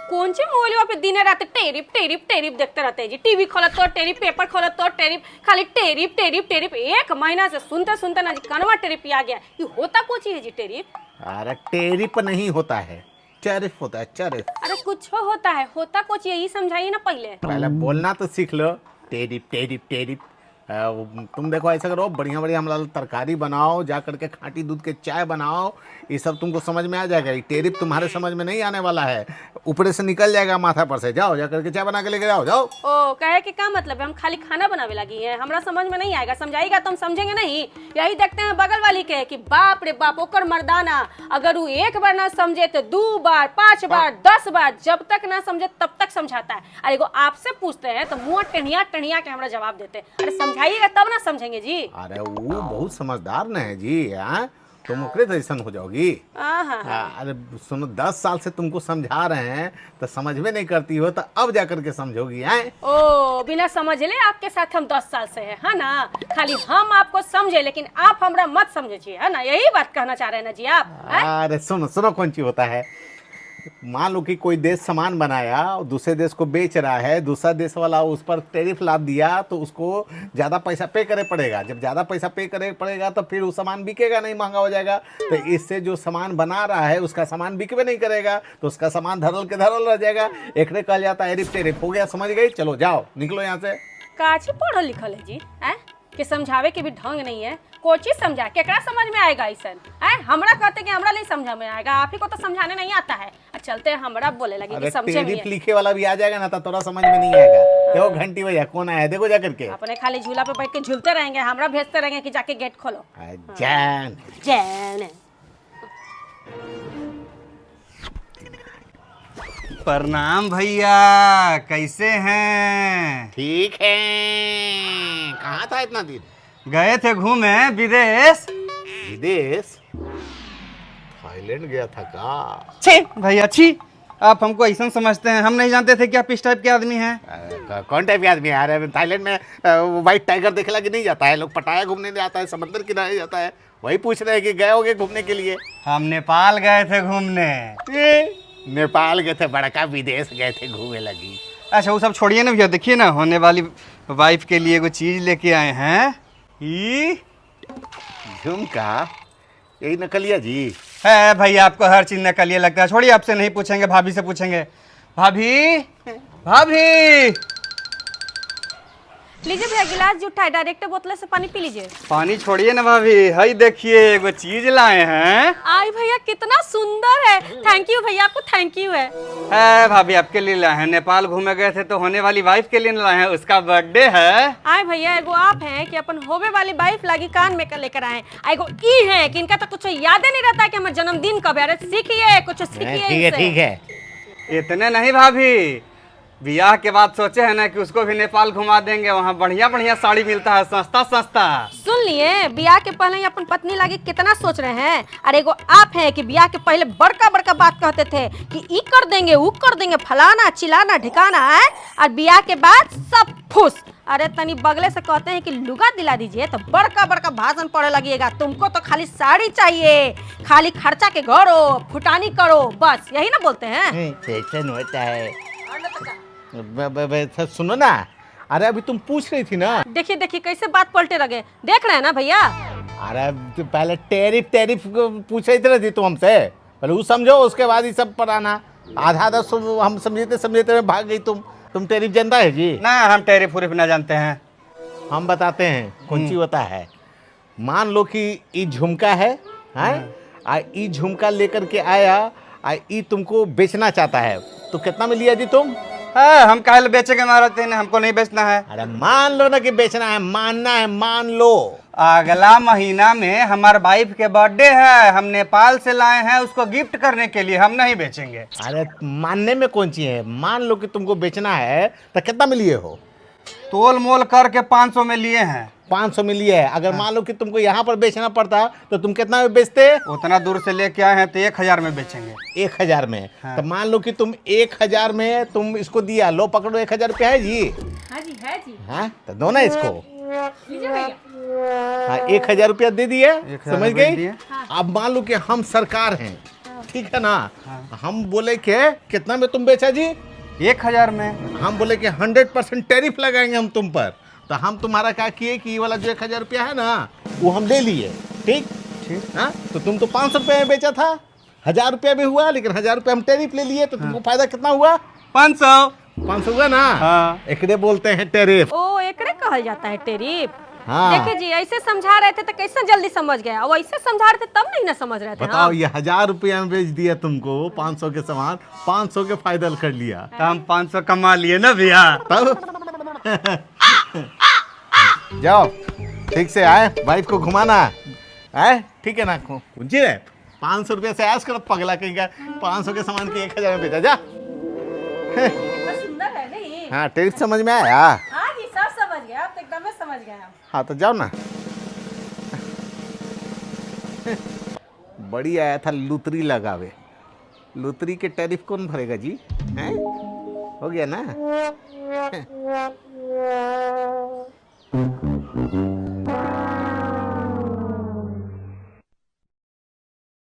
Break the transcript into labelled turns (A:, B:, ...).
A: कौन सी मोबाइल पे दिन रात टेरिफ टेरिफ टेरिफ देखते रहते हैं जी। टीवी खोलो तो टेरिफ, पेपर खोलो तो टेरिफ, खाली टेरिफ टेरिफ टेरिफ। एक महीना से सुनते सुनते ना जी कनवा टेरिफ आ गया। ये होता कुछ है जी टेरिफ?
B: अरे टेरिफ नहीं होता है, टैरिफ होता है, टैरिफ।
A: अरे कुछ होता है, होता कुछ यही समझाइए ना पहले
B: बोलना तो सीख लो। Tariff tariff tariff. तुम देखो ऐसा करो, बढ़िया बढ़िया हमारा तरकारी बनाओ, जा करके खाटी दूध के चाय बनाओ, ये सब तुमको समझ में आ जाएगा। ये टेरिफ तुम्हारे समझ में नहीं आने वाला है, ऊपर से निकल जाएगा माथा पर से। जाओ जा करके चाय बना के लेके जाओ, जाओ।
A: ओ कहे कि क्या मतलब है, हम खाली खाना बनावे लगी हैं, हमरा समझ में नहीं आएगा। समझाएगा तो हम समझेंगे नहीं। यही देखते हैं बगल वाली के कि बाप रे बाप ओकर मर्दाना, अगर वो एक बार ना समझे तो 2 बार 5 बार 10 बार, जब तक ना समझे तब तक समझाता है। अरे एगो आपसे पूछते हैं तो मुँह टेढ़िया टेढ़िया के हमरा जवाब देते हैं। अरे समझाइएगा तब ना समझेंगे जी।
B: अरे वो बहुत समझदार न है जी। हाँ तुम ओकरे जैसन हो जाओगी। अरे सुनो, 10 साल से तुमको समझा रहे हैं तो समझ में नहीं करती हो, तो अब जा करके समझोगी। हैं
A: ओ बिना समझ ले आपके साथ हम 10 साल से हैं, है ना। खाली हम आपको समझे लेकिन आप हमरा मत समझिए, है ना। यही बात कहना चाह रहे हैं ना जी आप।
B: अरे सुनो सुनो, कौन सी होता है, मान लो कि कोई देश सामान बनाया और दूसरे देश को बेच रहा है, दूसरा देश वाला उस पर टैरिफ लाद दिया तो उसको ज़्यादा पैसा पे करे पड़ेगा। जब ज़्यादा पैसा पे करे पड़ेगा तो फिर वो सामान बिकेगा नहीं, महंगा हो जाएगा। तो इससे जो सामान बना रहा है उसका सामान बिकवे नहीं करेगा, तो उसका सामान धरल के धरल रह जाएगा। एक ने कहा जाता है टैरिफ टैरिफ। हो गया, समझ गई? चलो जाओ, निकलो यहाँ से।
A: काची पढ़ल लिखल है जी, हैं कि समझावे के भी ढंग नहीं है। कोई चीज समझा केकरा समझ में आएगा ऐसा है। हमरा कहते कि हमरा नहीं समझ में आएगा, आप ही को तो समझाने नहीं आता है। चलते हमरा बोले लगे कि समझे नहीं।
B: लिखे वाला भी आ जाएगा ना तो थोड़ा समझ में नहीं आएगा। देखो घंटी भैया कौन आया, देखो जा करके।
A: अपने खाली झूला पे बैठ के झूलते रहेंगे, हमरा भेजते रहेंगे कि जाके गेट खोलो।
B: जान
A: जान
C: प्रणाम भैया, कैसे हैं?
B: ठीक है। कहाँ था इतना दिन?
C: गए थे घूमे विदेश।
B: विदेश? थाईलैंड गया था का?
C: छी भैया छी, आप हमको ऐसा समझते हैं, हम नहीं जानते थे कि आप इस टाइप के आदमी हैं।
B: कौन टाइप के आदमी है? अरे थाईलैंड में व्हाइट टाइगर देखे लगे नहीं जाता है, लोग पटाया घूमने जाता है, समंदर किनारे जाता है। वही पूछ रहे हैं कि गए होगे घूमने के लिए?
C: हम नेपाल गए थे घूमने।
B: नेपाल गए थे, बड़का विदेश गए थे घूमने लगी।
C: अच्छा वो सब छोड़िए ना भैया, देखिए ना होने वाली वाइफ के लिए कोई चीज लेके आए हैं। ये
B: झुमका? यही नकलिया जी
C: है भैया, आपको हर चीज नकलिया लगता है। छोड़िए, आपसे नहीं पूछेंगे, भाभी से पूछेंगे। भाभी भाभी
A: लीजिए भैया, गिलास जो उठाए डायरेक्ट बोतल से पानी पी लीजिए।
C: पानी छोड़िए ना भाभी, हई देखिए एगो चीज लाए हैं।
A: आई भैया कितना सुंदर है। थैंक यू भैया, आपको थैंक यू है।
C: भाभी आपके लिए लाए हैं, नेपाल घूमे गए थे तो होने वाली वाइफ के लिए लाए हैं, उसका बर्थडे है।
A: आए भैया, एगो आप हैं कि अपन होवे वाली वाइफ लागी कान में लेकर आए। एगो ई है कि इनका तो कुछ याद ही नहीं रहता कि हमारा जन्मदिन कब है। अरे सीखिए, कुछ सीखिए।
B: ठीक है।
C: इतने नहीं भाभी, ब्याह के बाद सोचे है ना कि उसको भी नेपाल घुमा देंगे, वहाँ बढ़िया बढ़िया साड़ी मिलता है, सस्ता सस्ता।
A: सुन लिए, ब्याह के पहले ही अपन पत्नी लागी कितना सोच रहे हैं। अरे एगो आप हैं कि ब्याह के पहले बड़का बड़का बात कहते थे कि ई कर देंगे, वो कर देंगे, फलाना चिलाना ढिकाना है, और ब्याह के बाद सब फुस। अरे तनी बगले से कहते हैं कि लुगा दिला दीजिए तो बड़का बड़का भाषण पढ़ने लगिएगा। तुमको तो खाली साड़ी चाहिए, खाली खर्चा के घरो, फुटानी करो, बस यही ना बोलते हैं।
B: फैशन होता है। सुनो ना, अरे अभी तुम पूछ रही थी ना।
A: देखिए देखिए कैसे बात पलटे लगे, देख रहे हैं ना भैया।
B: अरे तो पहले टैरिफ टैरिफ पूछ रही थी तुम हमसे, पहले वो समझो, उसके बाद ये सब पर आना। आधा आधा हम समझते भाग गई तुम टैरिफ जानता है जी?
C: ना, हम टैरिफ उरिफ ना जानते हैं।
B: हम बताते हैं कौन सी होता है। मान लो कि ये झुमका है, ये झुमका लेकर के आया, ये तुमको बेचना चाहता है, तो कितना में लिया जी तुम?
C: हम काहे बेचेंगे महाराज, हमको नहीं बेचना है।
B: अरे मान लो ना कि बेचना है, मानना है, मान लो।
C: अगला महीना में हमारे वाइफ के बर्थडे है, हम नेपाल से लाए हैं उसको गिफ्ट करने के लिए, हम नहीं बेचेंगे।
B: अरे मानने में कौन सी है, मान लो कि तुमको बेचना है तो कितना में लिए हो?
C: तोल मोल करके 500 में लिए हैं।
B: 500 में लिए है। अगर मान लो कि तुमको यहाँ पर बेचना पड़ता तो तुम कितना में बेचते?
C: उतना दूर से लेके आए हैं तो 1000 में बेचेंगे।
B: 1000 में? तो मान लो कि तुम 1000 में तुम इसको दिया, लो पकड़ो, 1000 रुपया है जी।
A: हाँ जी, है जी।
B: हाँ तो दो ना इसको।
A: लीजिए भैया।
B: हाँ 1000 रुपया दे दिए, समझ गई?
C: दिए।
B: अब मान लो कि हम सरकार हैं, ठीक है ना। हम बोले कि कितना में तुम बेचा जी?
C: 1000 में।
B: हम बोले कि 100% टैरिफ लगाएंगे हम तुम पर। तो हम तुम्हारा क्या किए कि ये वाला जो 1000 रुपया है ना वो हम ले लिए। ठीक
C: ठीक।
B: हाँ, तो तुम तो 500 रुपये में बेचा था, 1000 रुपया भी हुआ, लेकिन 1000 रुपया हम टैरिफ ले लिए, तो तुमको फायदा कितना हुआ?
C: 500।
B: 500 हुआ ना।
C: हाँ।
B: एकड़े बोलते हैं टैरिफ।
A: ओ एकरे कहल जाता है टेरिफ।
B: हाँ।
A: देखिए जी, ऐसे समझा रहे थे तो कैसे जल्दी समझ गया, और ऐसे समझा रहे थे तब नहीं ना समझ रहे थे।
B: बताओ,
A: हाँ।
B: ये 1000 रुपया में बेच दिया तुमको 500 के सामान, 500 के फायदा कर लिया।
C: तो हम 500 कमा लिए ना भैया।
B: तब जाओ, ठीक से आए, वाइफ को घुमाना है, ठीक है ना। जी 500 रुपये से ऐश कर पगला कहेगा, 500 के सामान के 1000 में बेचा जा।
A: सुंदर है नहीं?
B: हाँ, टेरिफ समझ में आया?
A: हाँ जी, सब समझ गया, आप तो एकदम समझ गए हम।
B: हाँ, तो जाओ ना। बड़ी आया था लुतरी लगावे। लुतरी के टैरिफ कौन भरेगा जी? हैं? हो गया ना।